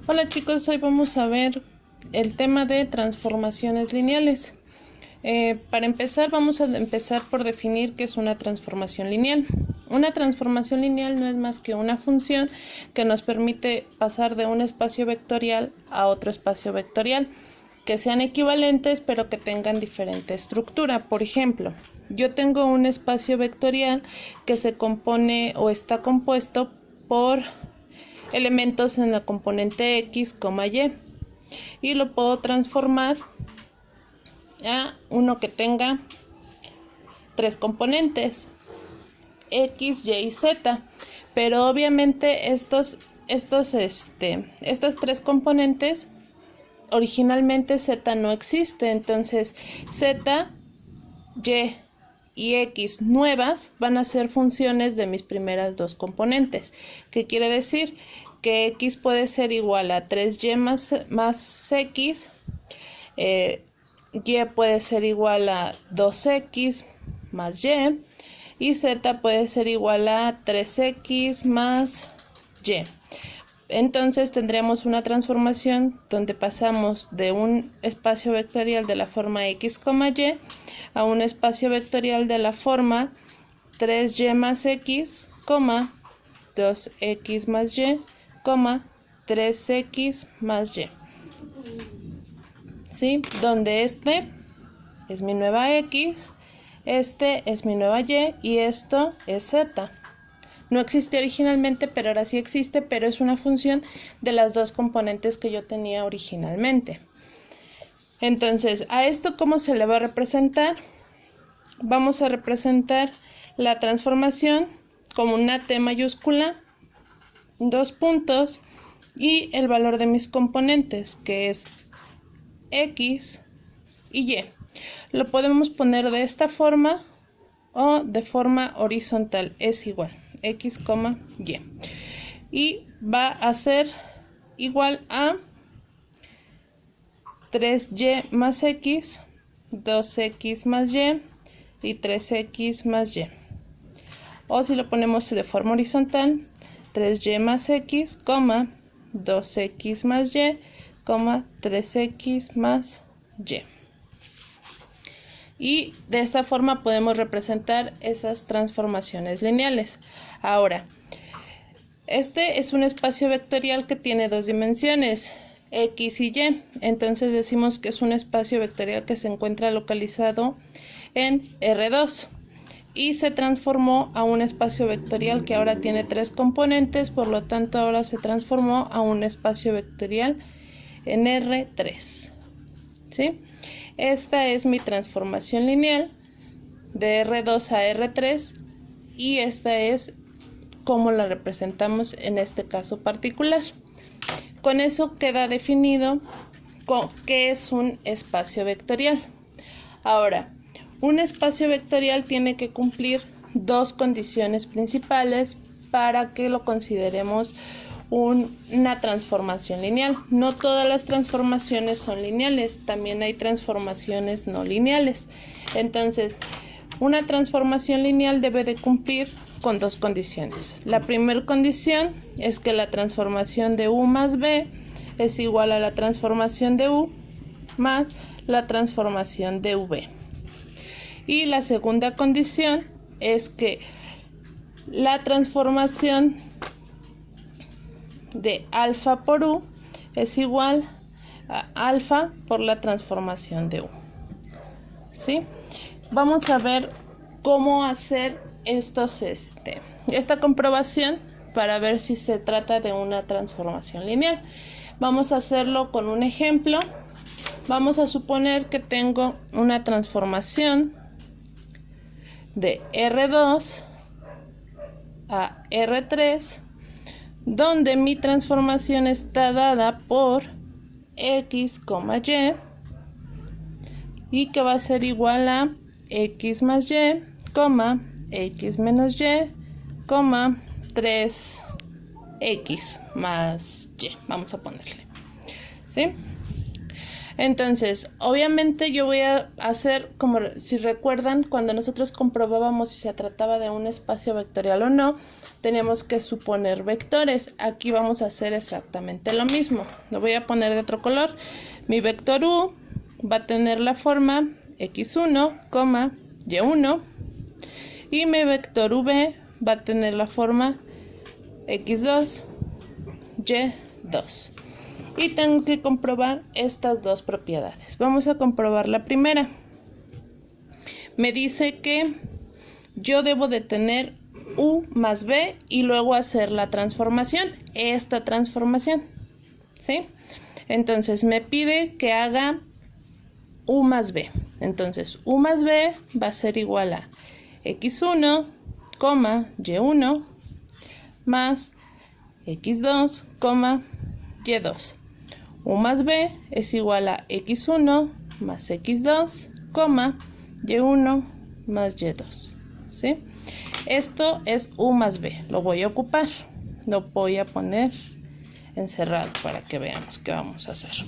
Hola chicos, hoy vamos a ver el tema de transformaciones lineales. Para empezar, vamos a empezar por definir qué es una transformación lineal. Una transformación lineal no es más que una función que nos permite pasar de un espacio vectorial a otro espacio vectorial, que sean equivalentes pero que tengan diferente estructura. Por ejemplo, yo tengo un espacio vectorial que se compone o está compuesto por elementos en la componente x, y, y lo puedo transformar a uno que tenga tres componentes, x, y y z, pero obviamente estas tres componentes originalmente z no existe, entonces z, y y x nuevas van a ser funciones de mis primeras dos componentes. ¿Qué quiere decir? Que x puede ser igual a 3y más x, y puede ser igual a 2x más y z puede ser igual a 3x más y. Entonces tendremos una transformación donde pasamos de un espacio vectorial de la forma x, y a un espacio vectorial de la forma 3y más x, 2x más y, 3x más y. ¿Sí? Donde este es mi nueva x, este es mi nueva y esto es z. No existía originalmente, pero ahora sí existe, pero es una función de las dos componentes que yo tenía originalmente. Entonces, ¿a esto cómo se le va a representar? Vamos a representar la transformación como una T mayúscula, dos puntos y el valor de mis componentes, que es x y y. Lo podemos poner de esta forma o de forma horizontal, es igual, x, y. Y va a ser igual a 3y más x, 2x más y 3x más y. O si lo ponemos de forma horizontal, 3y más x, 2x más y, 3x más y. Y de esta forma podemos representar esas transformaciones lineales. Ahora, este es un espacio vectorial que tiene dos dimensiones, x y y. Entonces decimos que es un espacio vectorial que se encuentra localizado en R2 y se transformó a un espacio vectorial que ahora tiene tres componentes, por lo tanto ahora se transformó a un espacio vectorial en R3. ¿Sí? Esta es mi transformación lineal de R2 a R3 y esta es como la representamos en este caso particular. Con eso queda definido qué es un espacio vectorial. Ahora, un espacio vectorial tiene que cumplir dos condiciones principales para que lo consideremos una transformación lineal. No todas las transformaciones son lineales, también hay transformaciones no lineales. Entonces, una transformación lineal debe de cumplir con dos condiciones. La primera condición es que la transformación de u más b es igual a la transformación de u más la transformación de v. Y la segunda condición es que la transformación de alfa por u es igual a alfa por la transformación de u. ¿Sí? Vamos a ver cómo hacer esta comprobación para ver si se trata de una transformación lineal. Vamos a hacerlo con un ejemplo. Vamos a suponer que tengo una transformación de R2 a R3, donde mi transformación está dada por x, y que va a ser igual a x más y, x menos y, 3x más y. Vamos a ponerle. ¿Sí? Entonces, obviamente yo voy a hacer, como si recuerdan, cuando nosotros comprobábamos si se trataba de un espacio vectorial o no, teníamos que suponer vectores. Aquí vamos a hacer exactamente lo mismo. Lo voy a poner de otro color. Mi vector u va a tener la forma x1, y1, y mi vector v va a tener la forma x2, y2. Y tengo que comprobar estas dos propiedades. Vamos a comprobar la primera. Me dice que yo debo de tener u más b y luego hacer la transformación, esta transformación, ¿sí? Entonces me pide que haga u más b. Entonces u más b va a ser igual a x1, y1 más x2, y2. U más b es igual a x1 más x2, y1 más y2, ¿sí? Esto es u más b, lo voy a ocupar, lo voy a poner encerrado para que veamos qué vamos a hacer.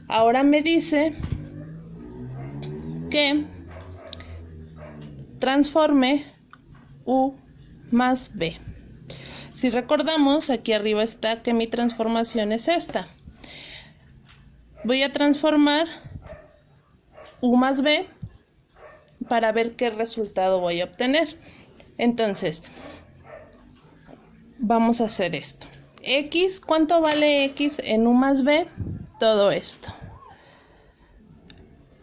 Ahora me dice que transforme u más b. Si recordamos, aquí arriba está que mi transformación es esta. Voy a transformar u más b para ver qué resultado voy a obtener. Entonces, vamos a hacer esto. X, ¿cuánto vale x en u más b? Todo esto.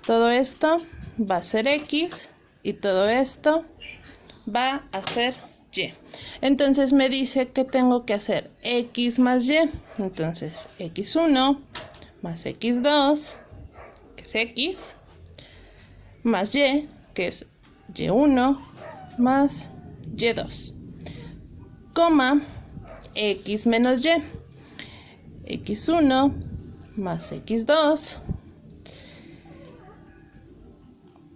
Todo esto va a ser x y todo esto va a ser y. Entonces me dice que tengo que hacer x más y. Entonces x1 más x2, que es x, más y, que es y1 más y2, coma x menos y, x1 más x2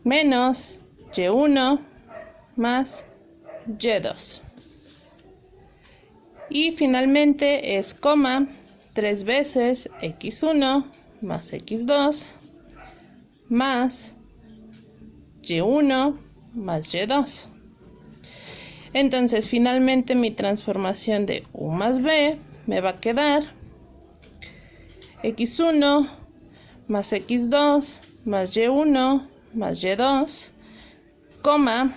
menos y1 más y2. Y finalmente es coma 3 veces x1 más x2 más y1 más y2. Entonces finalmente mi transformación de u más b me va a quedar x1 más x2 más y1 más y2, coma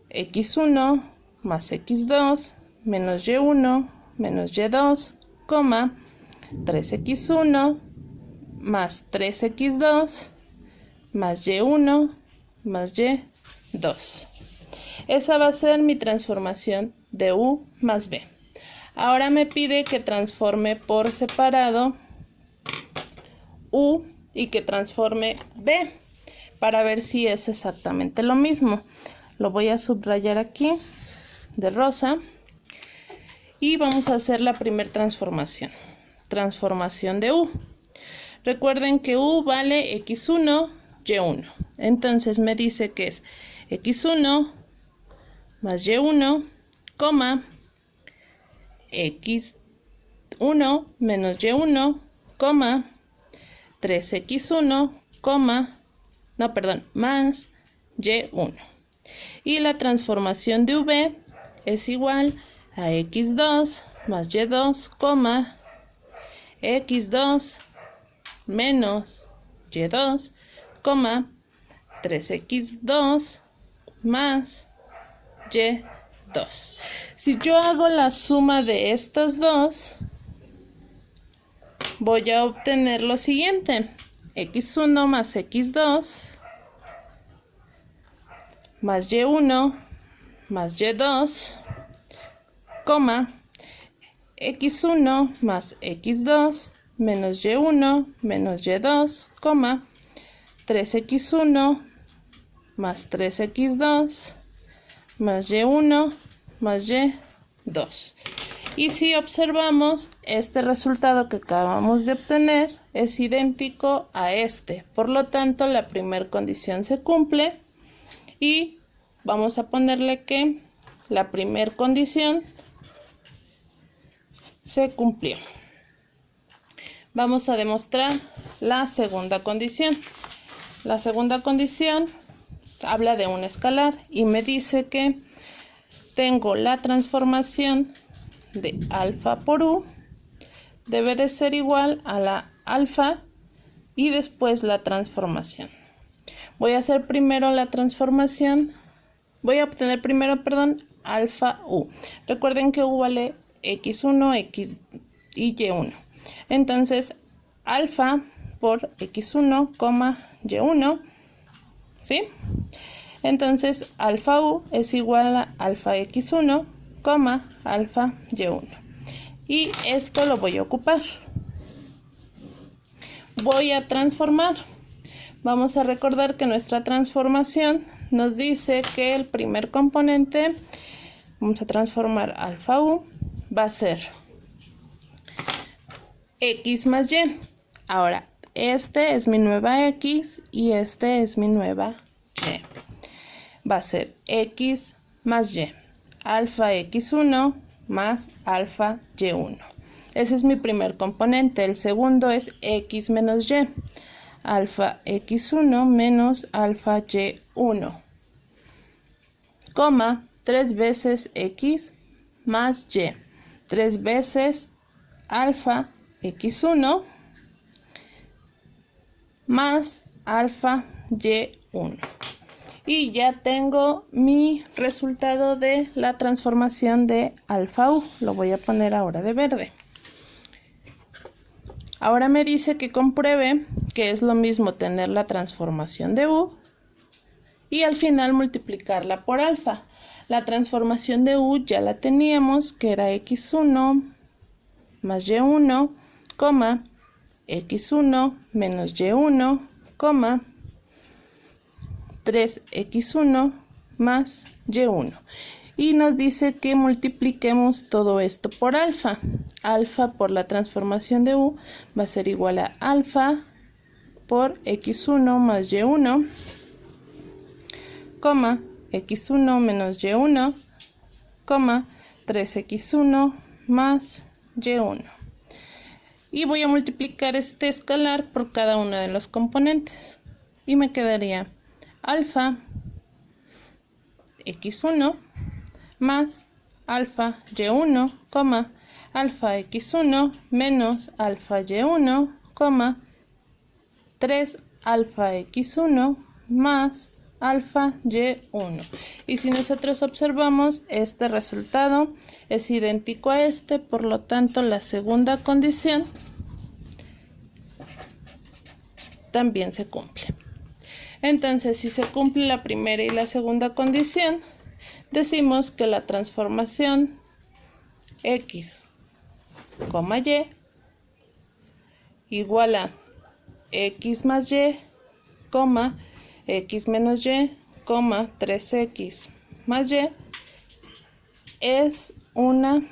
x1 más x2 menos y1 menos y2, coma 3x1 más 3x2 más y1 más y2. Esa va a ser mi transformación de u más b. Ahora me pide que transforme por separado u y que transforme b para ver si es exactamente lo mismo. Lo voy a subrayar aquí de rosa y vamos a hacer la primera transformación. Transformación de u. Recuerden que u vale x1, y1. Entonces me dice que es x1 más y1, coma x1 menos y1, coma 3x1, más y1. Y la transformación de v es igual a x2 más y2, x2 menos y2, 3x2 más y2. Si yo hago la suma de estos dos, voy a obtener lo siguiente: x1 más x2 más y1 más y2, x1 más x2 menos y1 menos y2, 3x1 más 3x2 más y1 más y2. Y si observamos, este resultado que acabamos de obtener es idéntico a este. Por lo tanto, la primera condición se cumple y vamos a ponerle que la primera condición se cumplió. Vamos a demostrar la segunda condición. La segunda condición habla de un escalar y me dice que tengo la transformación de alfa por u, debe de ser igual a la alfa y después la transformación. Voy a hacer primero la transformación, voy a obtener primero, perdón, alfa u. Recuerden que u vale x1, x y y1. Entonces, alfa por x1, y1, ¿sí? Entonces, alfa u es igual a alfa x1, alfa y1. Y esto lo voy a ocupar. Voy a transformar. Vamos a recordar que nuestra transformación nos dice que el primer componente, vamos a transformar alfa u, va a ser x más y. Ahora, este es mi nueva x y este es mi nueva y. Va a ser x más y, alfa x1 más alfa y1. Ese es mi primer componente. El segundo es x menos y, alfa x1 menos alfa y1, coma, 3 veces x más y, 3 veces alfa x1 más alfa y1. Y ya tengo mi resultado de la transformación de alfa u. Lo voy a poner ahora de verde. Ahora me dice que compruebe que es lo mismo tener la transformación de u y al final multiplicarla por alfa. La transformación de u ya la teníamos, que era x1 más y1, x1 menos y1, 3x1 más y1. Y nos dice que multipliquemos todo esto por alfa. Alfa por la transformación de u va a ser igual a alfa por x1 más y1, x1 menos y1, 3x1 más y1. Y voy a multiplicar este escalar por cada uno de los componentes. Y me quedaría alfa x1 más alfa y1, alfa x1 menos alfa y1, 3 alfa x1 más alfa y1. Y si nosotros observamos, este resultado es idéntico a este, por lo tanto la segunda condición también se cumple. Entonces, si se cumple la primera y la segunda condición, decimos que la transformación x, y igual a x más y, x menos y, 3x más y es una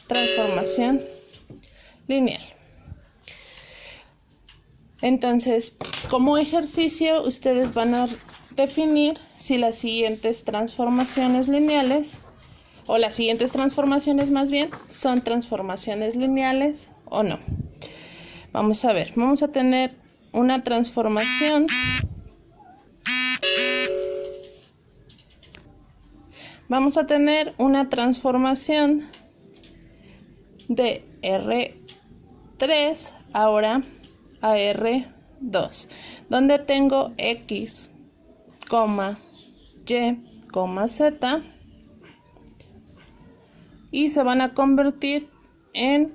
transformación lineal. Entonces, como ejercicio, ustedes van a definir si las siguientes transformaciones lineales, o las siguientes transformaciones más bien, son transformaciones lineales o no. Vamos a ver, vamos a tener una transformación. Vamos a tener una transformación de R3 ahora a R2, donde tengo x, y, z, y se van a convertir en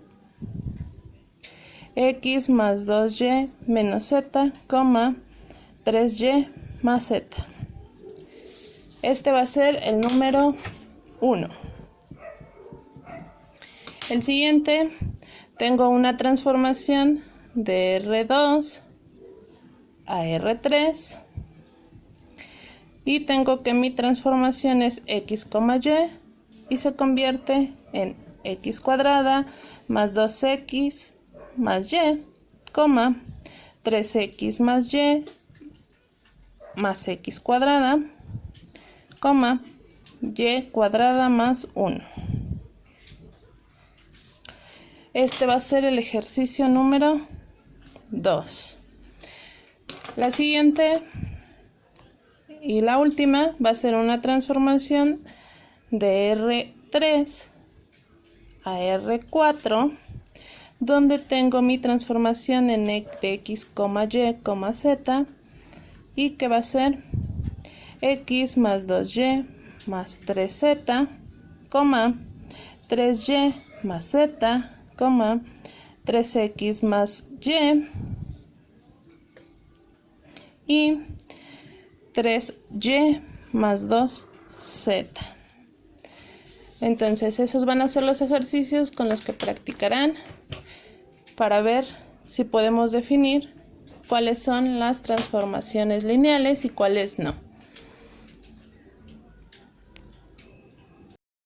x más 2y menos z, 3y más z. Este va a ser el número 1. El siguiente, tengo una transformación de R2 a R3 y tengo que mi transformación es x, y se convierte en x cuadrada más 2x más y, 3x más y más x cuadrada, y cuadrada más 1. Este va a ser el ejercicio número 2. La siguiente y la última va a ser una transformación de R3 a R4, donde tengo mi transformación en de x, y, z, y que va a ser x más 2y más 3z, 3y más z, 3x más y 3y más 2z. Entonces esos van a ser los ejercicios con los que practicarán para ver si podemos definir cuáles son las transformaciones lineales y cuáles no.